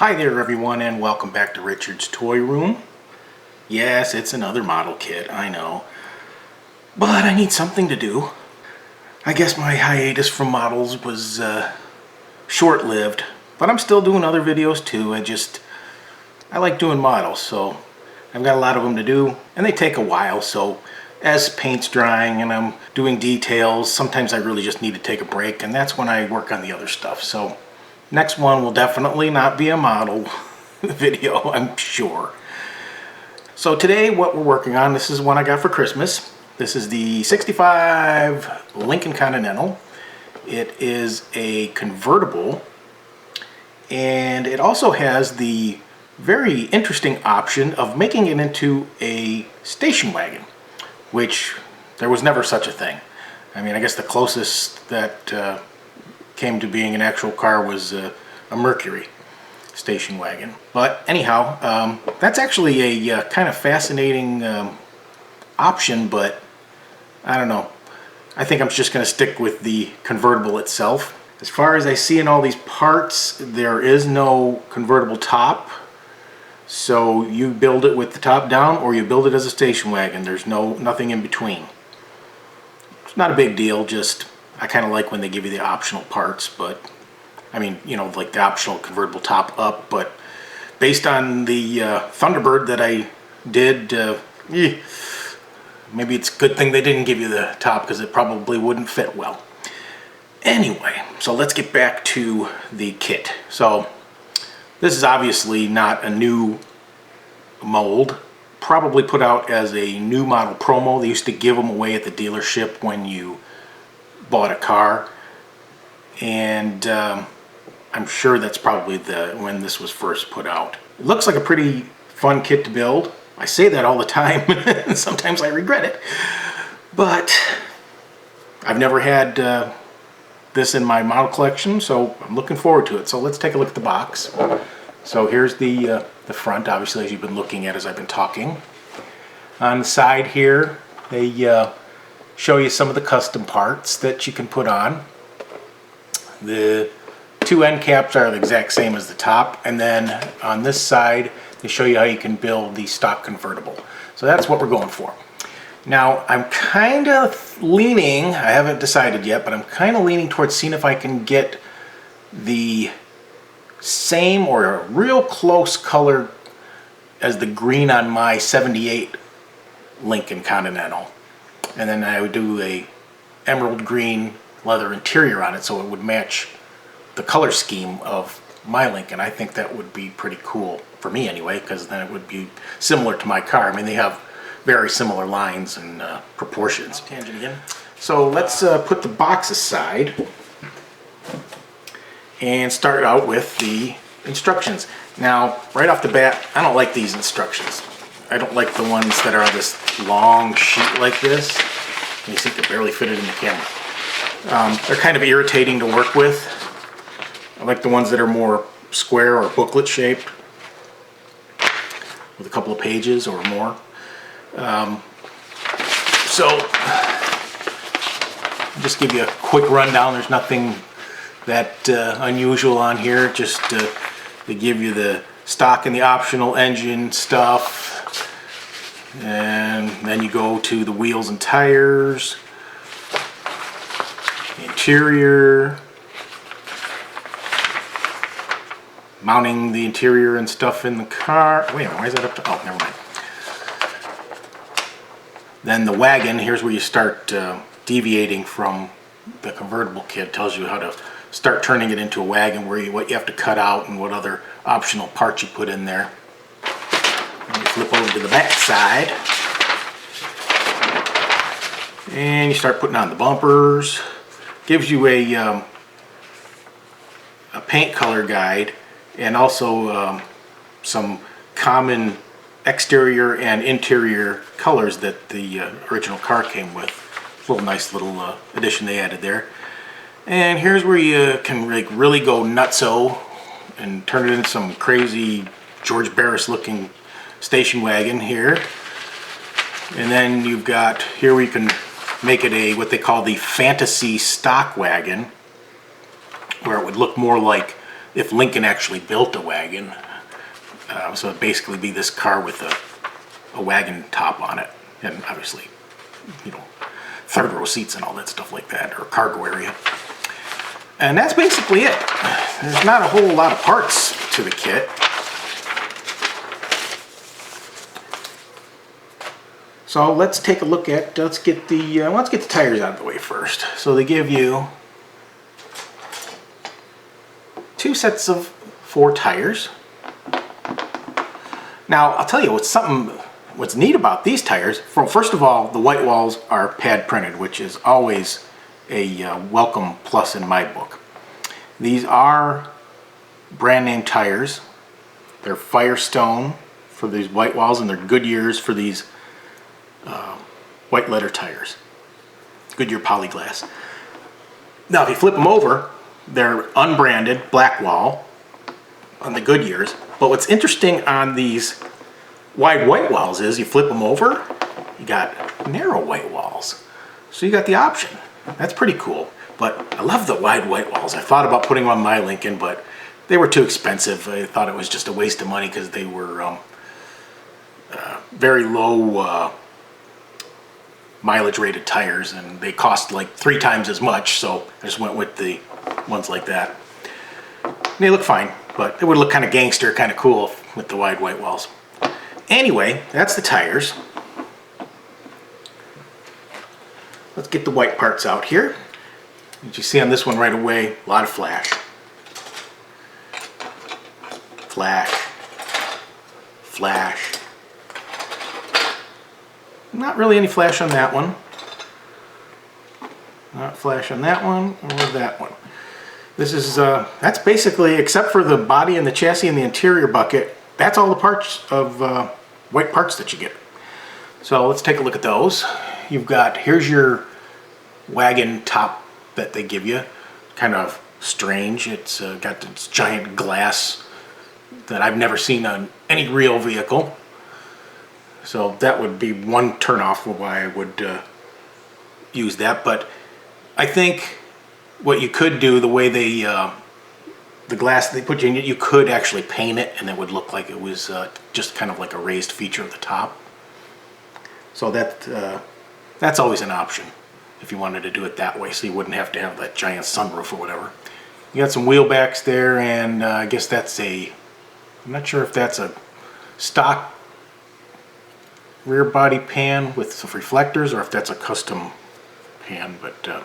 Hi there everyone, and welcome back to Richard's Toy Room. Yes, it's another model kit, I know. But I need something to do. I guess my hiatus from models was short-lived, but I'm still doing other videos too. I like doing models, so I've got a lot of them to do, and they take a while, so as paint's drying and I'm doing details, sometimes I really just need to take a break, and that's when I work on the other stuff. So next one will definitely not be a model video, I'm sure. So today what we're working on, this is one I got for Christmas. This is the 65 Lincoln Continental. It is a convertible, and it also has the very interesting option of making it into a station wagon, which there was never such a thing. I mean, I guess the closest that came to being an actual car was a Mercury station wagon. But anyhow, that's actually a kind of fascinating option, but I don't know. I think I'm just going to stick with the convertible itself. As far as I see in all these parts, there is no convertible top. So you build it with the top down or you build it as a station wagon. There's nothing in between. It's not a big deal, just I kind of like when they give you the optional parts, but I mean, you know, like the optional convertible top up, but based on the Thunderbird that I did, maybe it's a good thing they didn't give you the top because it probably wouldn't fit well. Anyway, so let's get back to the kit. So this is obviously not a new mold, probably put out as a new model promo. They used to give them away at the dealership when you bought a car, and I'm sure that's probably when this was first put out. It looks like a pretty fun kit to build. I say that all the time, and sometimes I regret it, but I've never had this in my model collection, so I'm looking forward to it. So let's take a look at the box. So here's the front, obviously, as you've been looking at as I've been talking. On the side here, they show you some of the custom parts that you can put on. The two end caps are the exact same as the top, and then on this side they show you how you can build the stock convertible. So that's what we're going for. Now I'm kind of leaning, I haven't decided yet, but I'm kind of leaning towards seeing if I can get the same or a real close color as the green on my 78 Lincoln Continental. And then I would do a emerald green leather interior on it so it would match the color scheme of my Lincoln. I think that would be pretty cool for me anyway, because then it would be similar to my car. I mean, they have very similar lines and proportions. Tangent again. So let's put the box aside and start out with the instructions. Now, right off the bat, I don't like these instructions. I don't like the ones that are this long sheet like this. You see, I can barely fit it in the camera. They're kind of irritating to work with. I like the ones that are more square or booklet shaped with a couple of pages or more. So, I'll just give you a quick rundown. There's nothing that unusual on here. Just they give you the stock and the optional engine stuff. And then you go to the wheels and tires, the interior, mounting the interior and stuff in the car. Wait a minute, why is that up to, oh, never mind. Then the wagon, here's where you start deviating from the convertible kit. It tells you how to start turning it into a wagon, what you have to cut out and what other optional parts you put in there. And you flip over to the back side and you start putting on the bumpers. Gives you a paint color guide and also some common exterior and interior colors that the original car came with. Nice little addition they added there. And here's where you can like really go nutso and turn it into some crazy George Barris looking station wagon here. And then you've got here where you can make it what they call the fantasy stock wagon, where it would look more like if Lincoln actually built a wagon. So it'd basically be this car with a wagon top on it, and obviously, you know, third row seats and all that stuff like that, or cargo area. And that's basically it. There's not a whole lot of parts to the kit. So let's take a look at, let's get the tires out of the way first. So they give you 2 sets of 4 tires. Now I'll tell you what's neat about these tires. First of all, the white walls are pad printed, which is always a welcome plus in my book. These are brand name tires. They're Firestone for these white walls, and they're Goodyears for these white letter tires. Goodyear Polyglass. Now if you flip them over, they're unbranded black wall on the Goodyears. But what's interesting on these wide white walls is you flip them over, you got narrow white walls. So you got the option. That's pretty cool. But I love the wide white walls. I thought about putting them on my Lincoln, but they were too expensive. I thought it was just a waste of money because they were very low mileage rated tires, and they cost like 3 times as much, so I just went with the ones like that. They look fine, but they would look kind of gangster, kind of cool with the wide white walls. Anyway, that's the tires. Let's get the white parts out here. As you see on this one right away, a lot of flash. Flash. Flash. Not really any flash on that one. Not flash on that one or that one. This is, that's basically, except for the body and the chassis and the interior bucket, that's all the parts of white parts that you get. So let's take a look at those. You've got, here's your wagon top that they give you. Kind of strange. It's got this giant glass that I've never seen on any real vehicle. So that would be one turnoff for why I would use that. But I think what you could do, the way they, the glass they put you in, you could actually paint it and it would look like it was just kind of like a raised feature of the top. So that that's always an option if you wanted to do it that way, so you wouldn't have to have that giant sunroof or whatever. You got some wheel backs there, and I guess that's a, I'm not sure if that's a stock rear body pan with some reflectors or if that's a custom pan, but so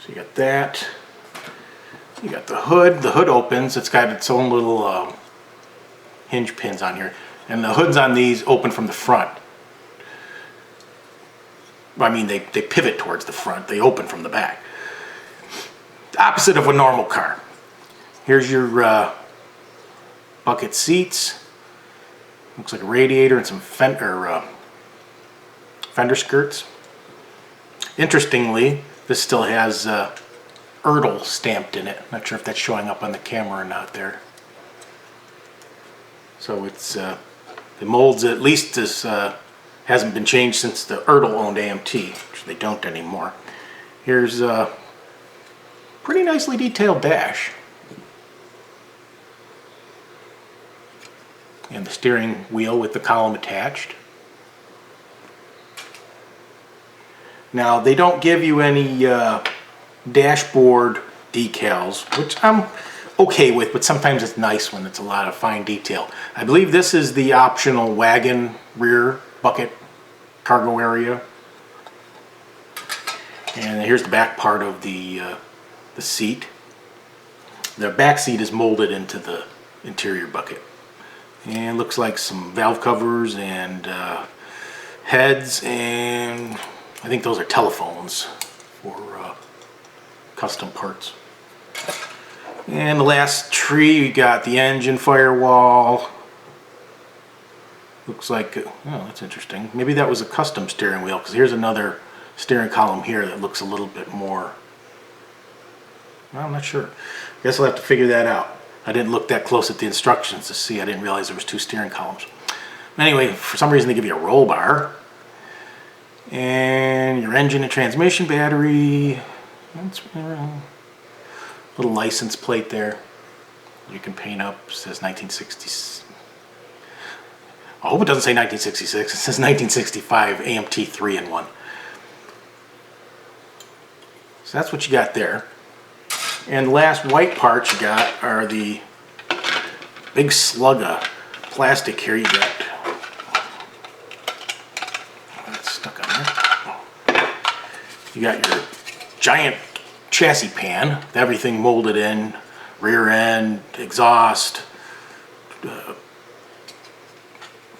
you got that. You got the hood. The hood opens. It's got its own little hinge pins on here, and the hoods on these open from the front. I mean, they pivot towards the front. They open from the back. Opposite of a normal car. Here's your bucket seats. Looks like a radiator and some fender skirts. Interestingly, this still has Erdl stamped in it. Not sure if that's showing up on the camera or not there. So it's the molds, at least, is hasn't been changed since the Erdl owned AMT, which they don't anymore. Here's a pretty nicely detailed dash. And the steering wheel with the column attached. Now, they don't give you any dashboard decals, which I'm okay with, but sometimes it's nice when it's a lot of fine detail. I believe this is the optional wagon rear bucket cargo area. And here's the back part of the seat. The back seat is molded into the interior bucket. And looks like some valve covers and heads, and I think those are telephones for custom parts. And the last tree, you got the engine firewall. Looks like, oh, that's interesting. Maybe that was a custom steering wheel, because here's another steering column here that looks a little bit more, well, I'm not sure. Guess I'll have to figure that out. I didn't look that close at the instructions to see. I didn't realize there was 2 steering columns. Anyway, for some reason they give you a roll bar. And your engine and transmission battery. That's a little license plate there. You can paint up, it says 1960. I hope it doesn't say 1966. It says 1965 AMT 3-in-1. So that's what you got there. And the last white parts you got are the big slug of plastic here. You got that's stuck on there. You got your giant chassis pan with everything molded in, rear end, exhaust,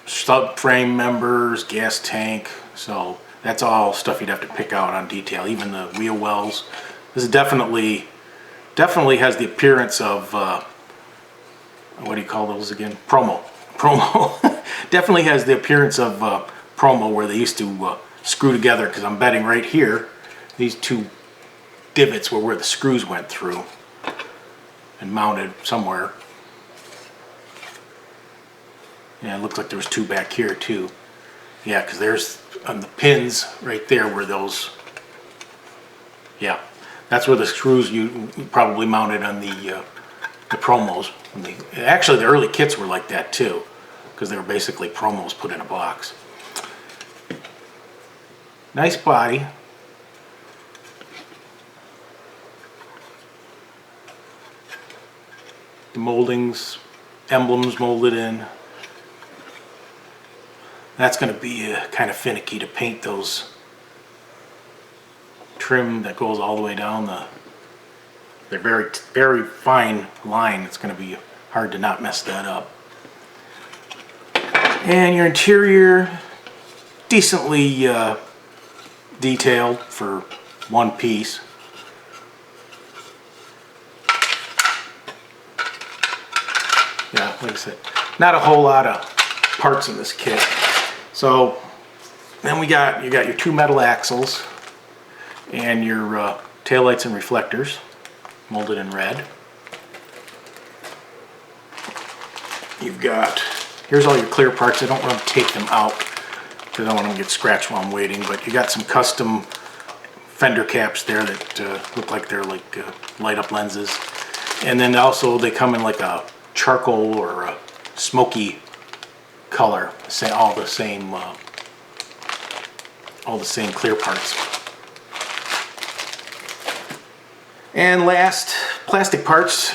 subframe members, gas tank. So that's all stuff you'd have to pick out on detail. Even the wheel wells. This is definitely has the appearance of what do you call those again? Promo. Definitely has the appearance of promo, where they used to screw together, because I'm betting right here these two divots were where the screws went through and mounted somewhere. Yeah, it looked like there was two back here too. Yeah, because there's on the pins right there where those, yeah, that's where the screws you probably mounted on the promos. Actually, the early kits were like that too, because they were basically promos put in a box. Nice body. The moldings, emblems molded in. That's going to be kind of finicky to paint those trim that goes all the way down the. They're very fine line. It's going to be hard to not mess that up. And your interior, decently detailed for one piece. Yeah, like I said, not a whole lot of parts in this kit. So then you got your two metal axles and your taillights and reflectors molded in red. You've got, here's all your clear parts. I don't want to take them out because I don't want them to get scratched while I'm waiting, but you got some custom fender caps there that look like they're like light up lenses. And then also they come in like a charcoal or a smoky color, say all the same clear parts. And last, plastic parts.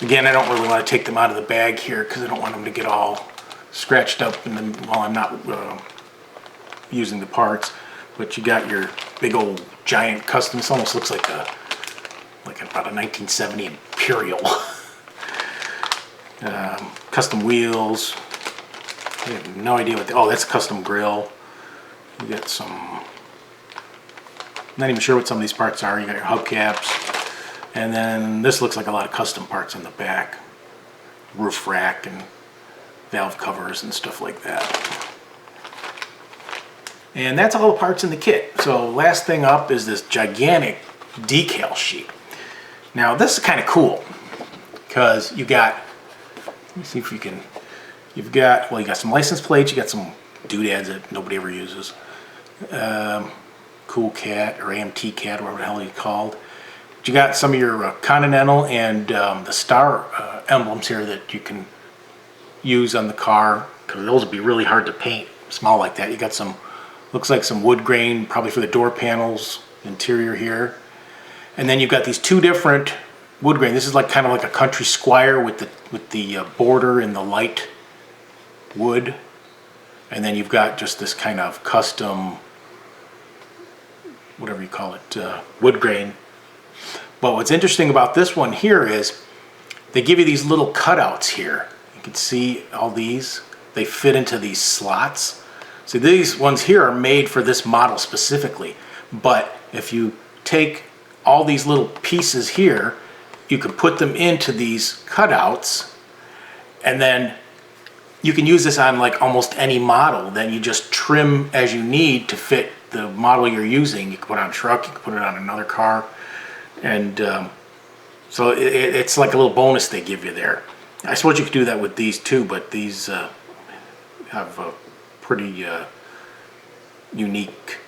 Again, I don't really want to take them out of the bag here because I don't want them to get all scratched up and then while I'm not using the parts. But you got your big old giant custom. This almost looks like about a 1970 Imperial. Custom wheels. I have no idea what oh, that's a custom grill. You got some, not even sure what some of these parts are. You got your hubcaps, and then this looks like a lot of custom parts in the back. Roof rack and valve covers and stuff like that. And that's all the parts in the kit. So last thing up is this gigantic decal sheet. Now this is kind of cool because you got, let me see if you can, you've got, well, you got some license plates, you got some doodads that nobody ever uses. Cool Cat or AMT Cat, whatever the hell you called. But you got some of your Continental and the Star emblems here that you can use on the car, because those would be really hard to paint small like that. You got some, looks like some wood grain, probably for the door panels, interior here. And then you've got these two different wood grain. This is like kind of like a country squire with the border and the light wood. And then you've got just this kind of custom, whatever you call it, wood grain. But what's interesting about this one here is they give you these little cutouts here. You can see all these. They fit into these slots. So these ones here are made for this model specifically. But if you take all these little pieces here, you can put them into these cutouts, and then you can use this on like almost any model. Then you just trim as you need to fit the model you're using. You can put it on a truck, you can put it on another car, and so it's like a little bonus they give you there. I suppose you could do that with these too, but these have a pretty unique.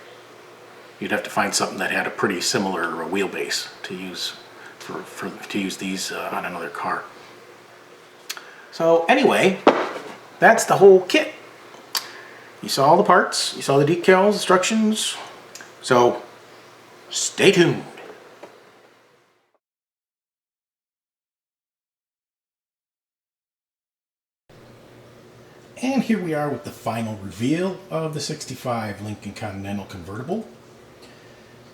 You'd have to find something that had a pretty similar wheelbase to use to use these on another car. So anyway, that's the whole kit. You saw all the parts, you saw the decals, instructions, so stay tuned. And here we are with the final reveal of the 65 Lincoln Continental convertible.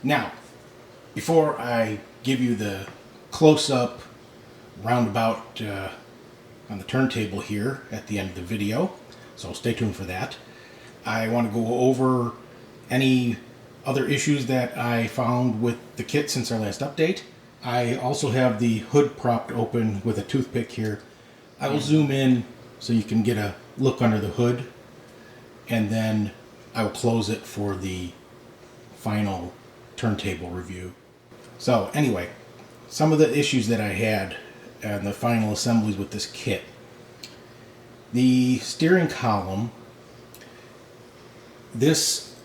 Now, before I give you the close-up roundabout on the turntable here at the end of the video, so stay tuned for that, I want to go over any other issues that I found with the kit since our last update. I also have the hood propped open with a toothpick here. I will zoom in so you can get a look under the hood, and then I will close it for the final turntable review. So anyway, some of the issues that I had and the final assemblies with this kit. The steering column, this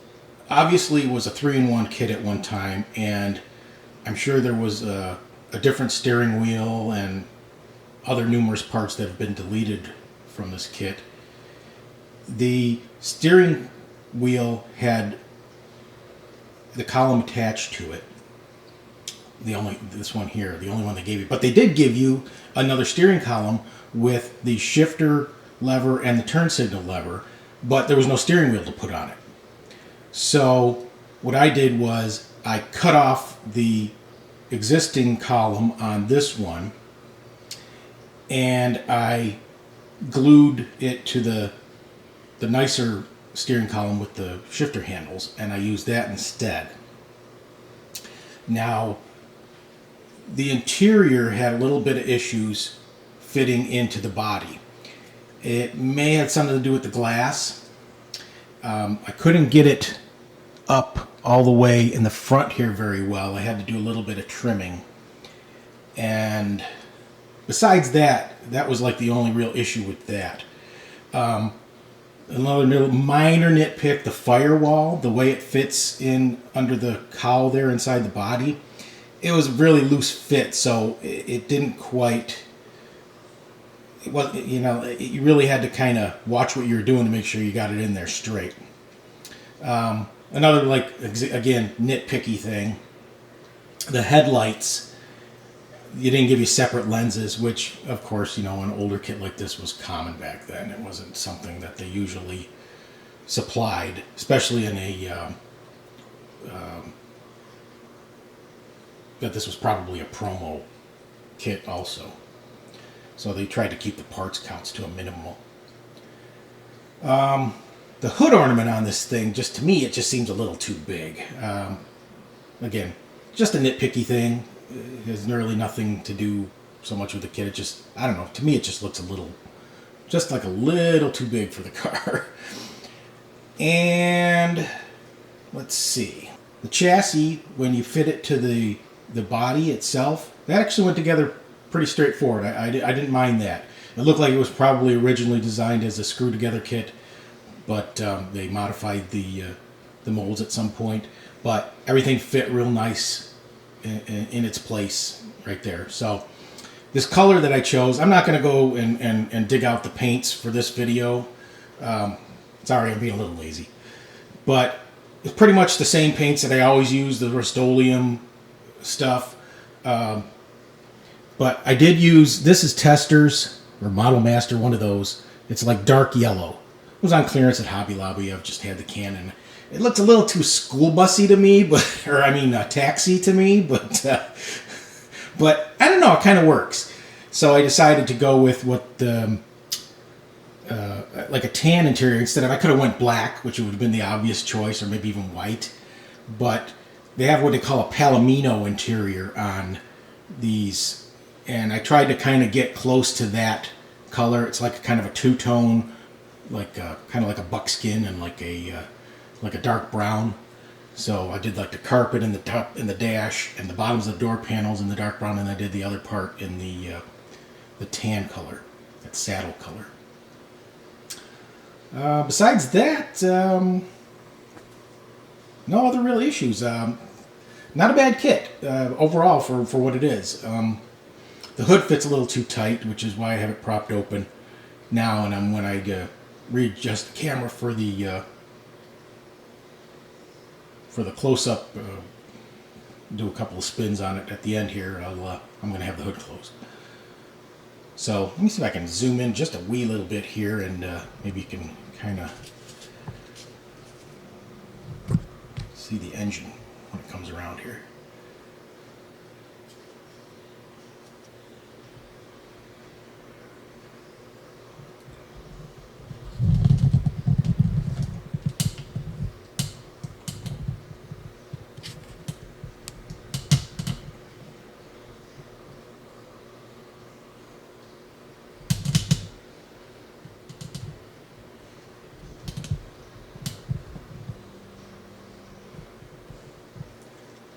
obviously was a 3-in-1 kit at one time, and I'm sure there was a different steering wheel and other numerous parts that have been deleted from this kit. The steering wheel had the column attached to it. This one here, the only one they gave you. But they did give you another steering column with the shifter lever and the turn signal lever, but there was no steering wheel to put on it. So what I did was I cut off the existing column on this one, and I glued it to the nicer steering column with the shifter handles, and I used that instead. Now, the interior had a little bit of issues fitting into the body. It may have something to do with the glass. I couldn't get it up all the way in the front here very well. I had to do a little bit of trimming. And besides that, that was like the only real issue with that. Another little minor nitpick, the firewall, the way it fits in under the cowl there inside the body, it was really loose fit, so it didn't quite, it was, you know, you really had to kind of watch what you were doing to make sure you got it in there straight. Another, like, again, nitpicky thing, the headlights, you didn't give you separate lenses, which, of course, you know, an older kit like this was common back then. It wasn't something that they usually supplied, especially in a, that this was probably a promo kit also. So they tried to keep the parts counts to a minimal. The hood ornament on this thing, just to me, it just seems a little too big. Again, just a nitpicky thing. It has really nothing to do so much with the kit. It just, I don't know, to me it just looks a little, just like a little too big for the car. And let's see. The chassis, when you fit it to the body itself, that actually went together pretty straightforward. I didn't mind that. It looked like it was probably originally designed as a screw-together kit, but they modified the molds at some point. But everything fit real nice in its place right there. So this color that I chose, I'm not going to go and dig out the paints for this video. Sorry, I'm being a little lazy. But it's pretty much the same paints that I always use, the Rust-Oleum stuff. But I did use, this is Testors, or Model Master, one of those. It's like dark yellow. It was on clearance at Hobby Lobby. I've just had the can, and it looked a little too school bussy to me, but, or I mean taxi to me, but I don't know, it kind of works. So I decided to go with what the, like a tan interior instead of, I could have went black, which would have been the obvious choice, or maybe even white, but they have what they call a palomino interior on these, and I tried to kind of get close to that color. It's like kind of a two-tone, like kind of like a buckskin and like a dark brown. So I did like the carpet and the top and the dash and the bottoms of the door panels in the dark brown, and I did the other part in the tan color, that saddle color. Besides that, no other real issues. Not a bad kit overall for what it is. The hood fits a little too tight, which is why I have it propped open. now, and when I readjust the camera for the close-up, do a couple of spins on it at the end here, I'm going to have the hood closed. So let me see if I can zoom in just a wee little bit here, and maybe you can kind of see the engine when it comes around here.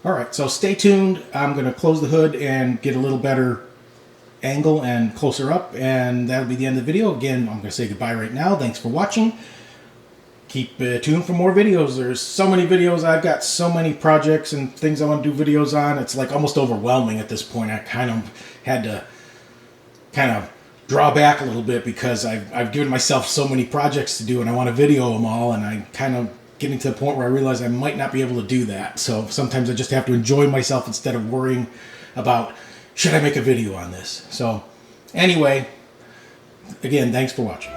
Alright, so stay tuned. I'm going to close the hood and get a little better angle and closer up, and that'll be the end of the video. Again, I'm going to say goodbye right now. Thanks for watching. Keep tuned for more videos. There's so many videos. I've got so many projects and things I want to do videos on. It's like almost overwhelming at this point. I kind of had to draw back a little bit because I've given myself so many projects to do, and I want to video them all, and I kind of getting to the point where I realize I might not be able to do that. So sometimes I just have to enjoy myself instead of worrying about, should I make a video on this? So anyway, again, thanks for watching.